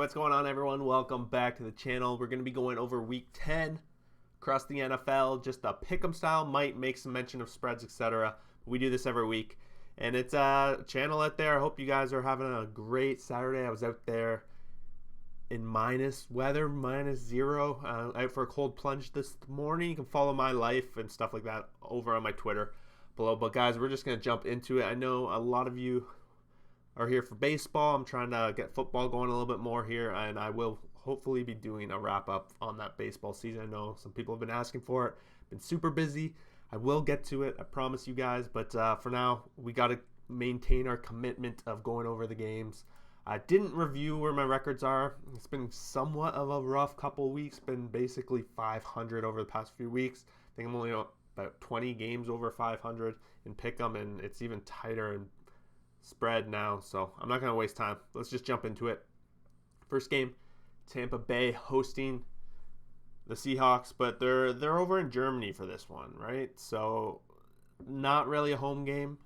what's going on, everyone? Welcome back to the channel. We're going to be going over Week 10 across the NFL, just a Pickem style, might make some mention of spreads, etc. We do this every week, and it's a channel out there. I hope you guys are having a great Saturday. I was out there in minus weather, -0, out for a cold plunge this morning. You can follow my life and stuff like that over on my Twitter below. But guys, we're just going to jump into it. I know a lot of you are here for baseball. I'm trying to get football going a little bit more here, and I will hopefully be doing a wrap up on that baseball season. I know some people have been asking for it. Been super busy. I will get to it, I promise you guys, but for now we got to maintain our commitment of going over the games. I didn't review where my records are. It's been somewhat of a rough couple weeks. Been basically 500 over the past few weeks. I think I'm only about 20 games over 500 in Pickem, and it's even tighter in spread now, so I'm not going to waste time. Let's just jump into it. First game, Tampa Bay hosting the Seahawks, but they're over in Germany for this one, right? So not really a home game.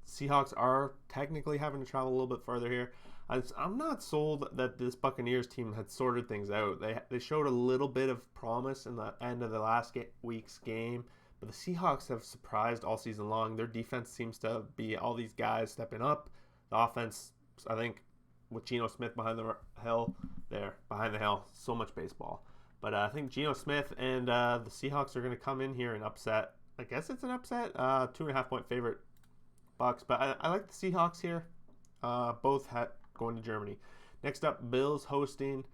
Seahawks are technically having to travel a little bit further here. I'm not sold that this Buccaneers team had sorted things out. They showed a little bit of promise in the end of the last week's game, but the Seahawks have surprised all season long. Their defense seems to be all these guys stepping up. The offense, I think, with Geno Smith behind the hill, so much baseball. But I think Geno Smith and the Seahawks are going to come in here and upset. I guess it's an upset. 2.5 point favorite Bucks, but I like the Seahawks here. Both going to Germany. Next up, Bills hosting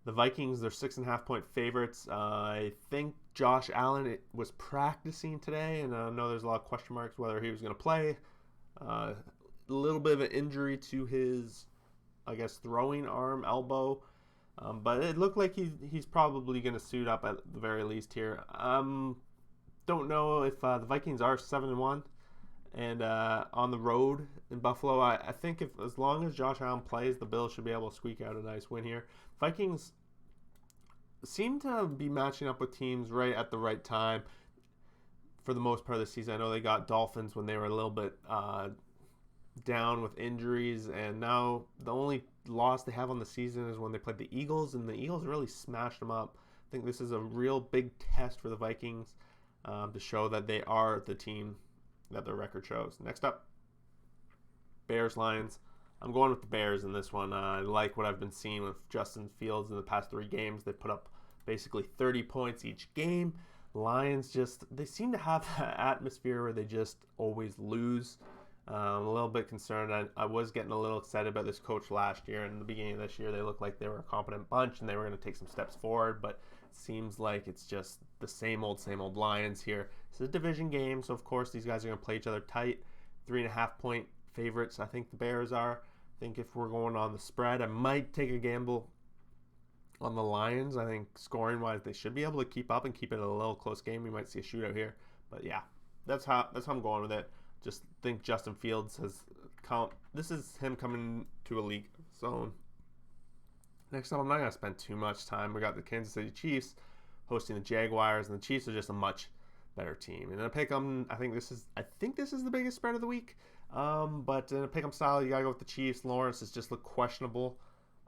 the Vikings. They're 6.5 point favorites. I think Josh Allen was practicing today, and I know there's a lot of question marks whether he was going to play. A little bit of an injury to his, I guess, throwing arm, elbow. But it looked like he's probably going to suit up at the very least here. Don't know if the Vikings are 7-1 and on the road in Buffalo. I think as long as Josh Allen plays, the Bills should be able to squeak out a nice win here. Vikings seem to be matching up with teams right at the right time for the most part of the season. I know they got Dolphins when they were a little bit down with injuries, and now the only loss they have on the season is when they played the Eagles, and the Eagles really smashed them up. I think this is a real big test for the Vikings to show that they are the team that their record shows. Next up, Bears-Lions. I'm going with the Bears in this one. I like what I've been seeing with Justin Fields in the past 3 games. They put up basically 30 points each game. Lions they seem to have that atmosphere where they just always lose. I'm a little bit concerned. I was getting a little excited about this coach last year, and in the beginning of this year they looked like they were a competent bunch and they were going to take some steps forward, but it seems like it's just the same old Lions here. It's a division game, so of course these guys are going to play each other tight. 3.5 point favorites, I think the Bears are. I think if we're going on the spread, I might take a gamble on the Lions. I think scoring-wise, they should be able to keep up and keep it a little close game. We might see a shootout here, but yeah, that's how I'm going with it. Just think Justin Fields this is him coming to a league zone. Next up, I'm not going to spend too much time. We got the Kansas City Chiefs hosting the Jaguars, and the Chiefs are just a much better team. And in a pick'em, I think this is the biggest spread of the week. But in a pick'em style, you gotta go with the Chiefs. Lawrence has just looked questionable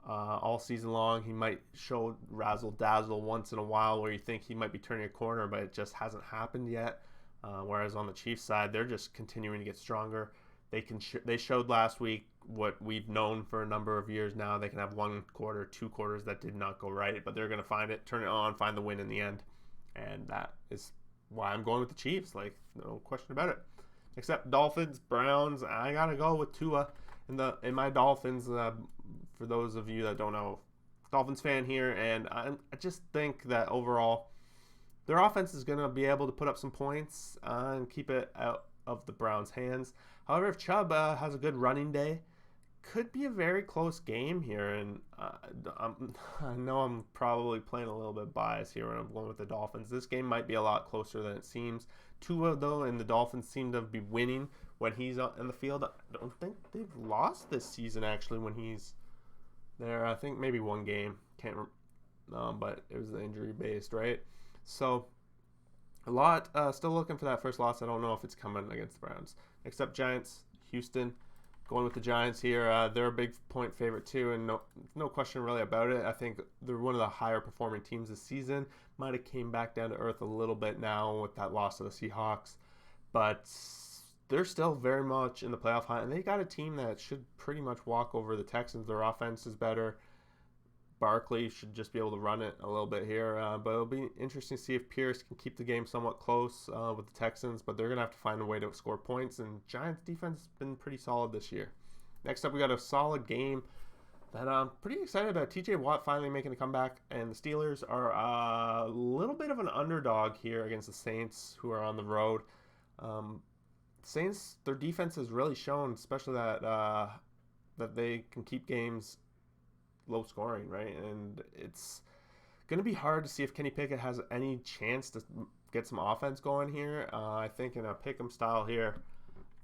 all season long. He might show razzle dazzle once in a while where you think he might be turning a corner, but it just hasn't happened yet. Whereas on the Chiefs side, they're just continuing to get stronger. They showed last week what we've known for a number of years now. They can have 1 quarter, 2 quarters that did not go right, but they're gonna find it, turn it on, find the win in the end, and that is why I'm going with the Chiefs. Like, no question about it. Except Dolphins, Browns, I gotta go with Tua in my Dolphins. For those of you that don't know, Dolphins fan here, and I just think that overall their offense is gonna be able to put up some points and keep it out of the Browns' hands. However, if Chubb has a good running day, could be a very close game here, and I know I'm probably playing a little bit biased here when I'm going with the Dolphins. This game might be a lot closer than it seems. Tua, though, and the Dolphins seem to be winning when he's in the field. I don't think they've lost this season, actually, when he's there. I think maybe 1 game. Can't remember, but it was injury-based, right? So a lot. Still looking for that first loss. I don't know if it's coming against the Browns. Next up, Giants, Houston. Going with the Giants here. They're a big point favorite too, and no question really about it. I think they're one of the higher performing teams this season. Might have came back down to earth a little bit now with that loss to the Seahawks, but they're still very much in the playoff hunt, and they got a team that should pretty much walk over the Texans. Their offense is better. Barkley should just be able to run it a little bit here, but it'll be interesting to see if Pierce can keep the game somewhat close with the Texans, but they're going to have to find a way to score points, and Giants defense has been pretty solid this year. Next up, we got a solid game that I'm pretty excited about. TJ Watt finally making a comeback, and the Steelers are a little bit of an underdog here against the Saints, who are on the road. Saints, their defense has really shown, especially that they can keep games low scoring, right? And it's going to be hard to see if Kenny Pickett has any chance to get some offense going here. I think in a Pickem style here,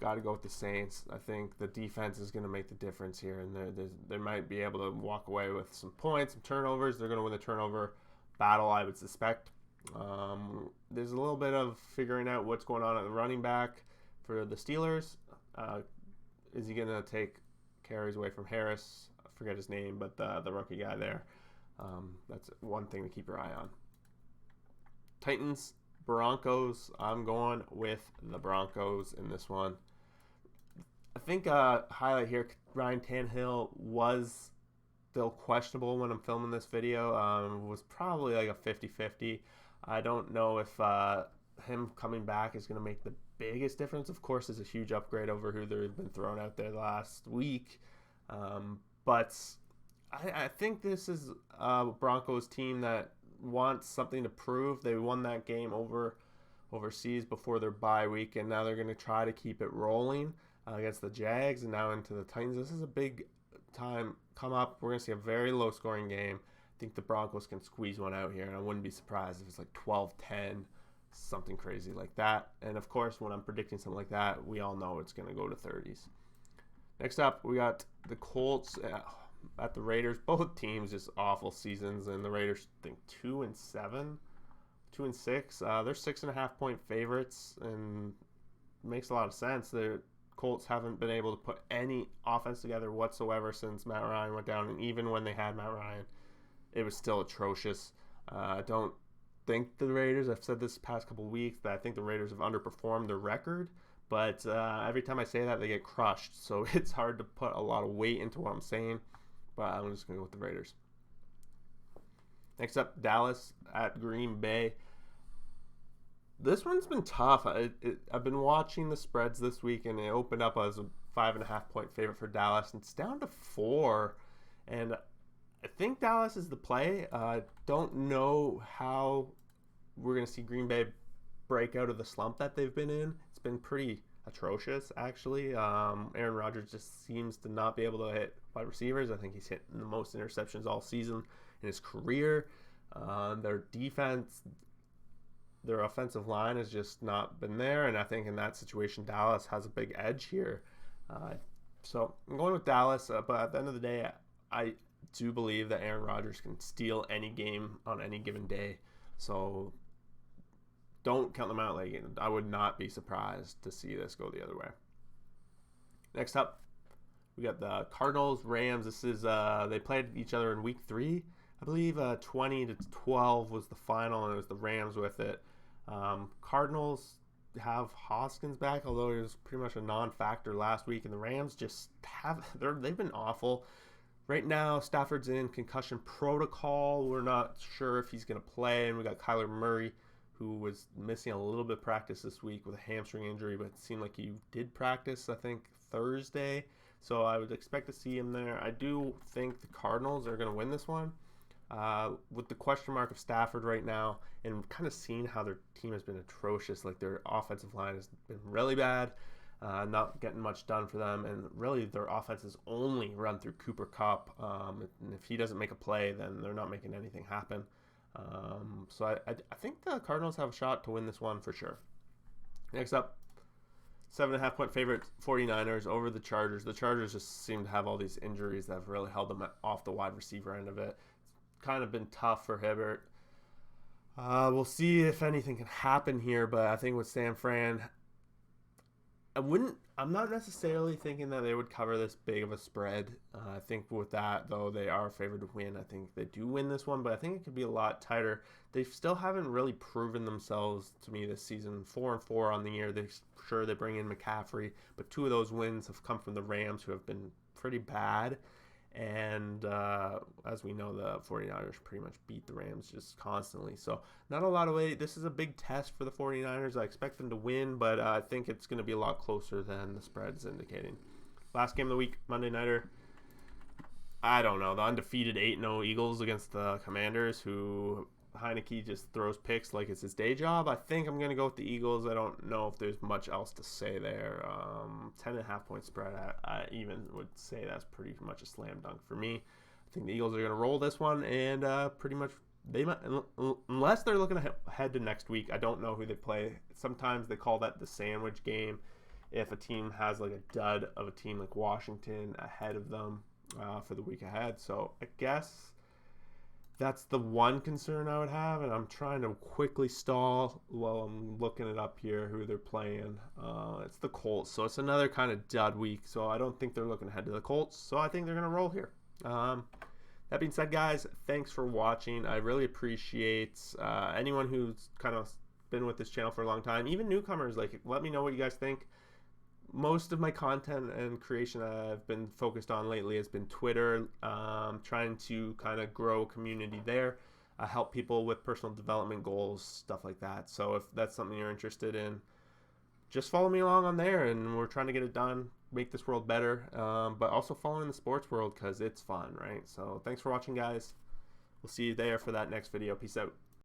got to go with the Saints. I think the defense is going to make the difference here, and they might be able to walk away with some points, some turnovers. They're going to win the turnover battle, I would suspect. There's a little bit of figuring out what's going on at the running back for the Steelers. Is he going to take carries away from Harris? I forget his name, but the rookie guy there. That's one thing to keep your eye on. Titans, Broncos. I'm going with the Broncos in this one. I think highlight here, Ryan Tannehill was still questionable when I'm filming this video. Was probably like a 50-50. I don't know if him coming back is going to make the biggest difference. Of course, it's a huge upgrade over who they've been thrown out there the last week. But I think this is a Broncos team that wants something to prove. They won that game overseas before their bye week, and now they're going to try to keep it rolling against the Jags and now into the Titans. This is a big time come up. We're going to see a very low scoring game. I think the Broncos can squeeze one out here, and I wouldn't be surprised if it's like 12-10, something crazy like that. And of course, when I'm predicting something like that, we all know it's going to go to 30s. Next up, we got the Colts at the Raiders. Both teams just awful seasons, and the Raiders I think 2-7, 2-6. They're 6.5 point favorites, and it makes a lot of sense. The Colts haven't been able to put any offense together whatsoever since Matt Ryan went down, and even when they had Matt Ryan, it was still atrocious. I don't think the Raiders, I've said this past couple of weeks, that I think the Raiders have underperformed their record, but every time I say that, they get crushed, so it's hard to put a lot of weight into what I'm saying, but I'm just going to go with the Raiders. Next up, Dallas at Green Bay. This one's been tough. I've been watching the spreads this week, and it opened up as a 5.5 point favorite for Dallas, and it's down to 4, and I think Dallas is the play. I don't know how we're going to see Green Bay break out of the slump that they've been in. It's been pretty atrocious, actually. Aaron Rodgers just seems to not be able to hit wide receivers. I think he's hit the most interceptions all season in his career. Their defense, their offensive line has just not been there, and I think in that situation, Dallas has a big edge here. So I'm going with Dallas, but at the end of the day, I do believe that Aaron Rodgers can steal any game on any given day. So don't count them out. Like, I would not be surprised to see this go the other way. Next up, we got the Cardinals, Rams. This is they played each other in week 3. I believe 20-12 was the final, and it was the Rams with it. Cardinals have Hoskins back, although he was pretty much a non-factor last week, and the Rams just they've been awful. Right now, Stafford's in concussion protocol. We're not sure if he's going to play, and we got Kyler Murray, who was missing a little bit of practice this week with a hamstring injury, but it seemed like he did practice, I think, Thursday. So I would expect to see him there. I do think the Cardinals are going to win this one. With the question mark of Stafford right now, and kind of seeing how their team has been atrocious, like their offensive line has been really bad, not getting much done for them, and really their offense is only run through Cooper Kupp, and if he doesn't make a play, then they're not making anything happen. So I think the Cardinals have a shot to win this one for sure. Next up, 7.5 point favorite 49ers over the Chargers. The Chargers just seem to have all these injuries that have really held them off the wide receiver end of it. It's kind of been tough for Hibbert. We'll see if anything can happen here, but I think with San Fran, I'm not necessarily thinking that they would cover this big of a spread. I think with that, though, they are favored to win. I think they do win this one, but I think it could be a lot tighter. They still haven't really proven themselves to me this season. 4-4 on the year. They bring in McCaffrey, but 2 of those wins have come from the Rams, who have been pretty bad. And as we know, the 49ers pretty much beat the Rams just constantly. So not a lot of way. This is a big test for the 49ers. I expect them to win, but I think it's going to be a lot closer than the spread is indicating. Last game of the week, Monday Nighter. I don't know. The undefeated 8-0 Eagles against the Commanders, who Heineke just throws picks like it's his day job. I think I'm going to go with the Eagles. I don't know if there's much else to say there. 10.5 point spread, I even would say that's pretty much a slam dunk for me. I think the Eagles are going to roll this one, and pretty much they might, unless they're looking ahead to next week. I don't know who they play. Sometimes they call that the sandwich game if a team has like a dud of a team like Washington ahead of them for the week ahead. So I guess that's the one concern I would have, and I'm trying to quickly stall while I'm looking it up here who they're playing. It's the Colts, so it's another kind of dud week, so I don't think they're looking ahead to the Colts, so I think they're going to roll here. That being said, guys, thanks for watching. I really appreciate anyone who's kind of been with this channel for a long time, even newcomers. Like, let me know what you guys think. Most of my content and creation I've been focused on lately has been Twitter, trying to kind of grow a community there, help people with personal development goals, stuff like that. So if that's something you're interested in, just follow me along on there, and we're trying to get it done, make this world better, but also following the sports world because it's fun, right? So thanks for watching, guys. We'll see you there for that next video. Peace out.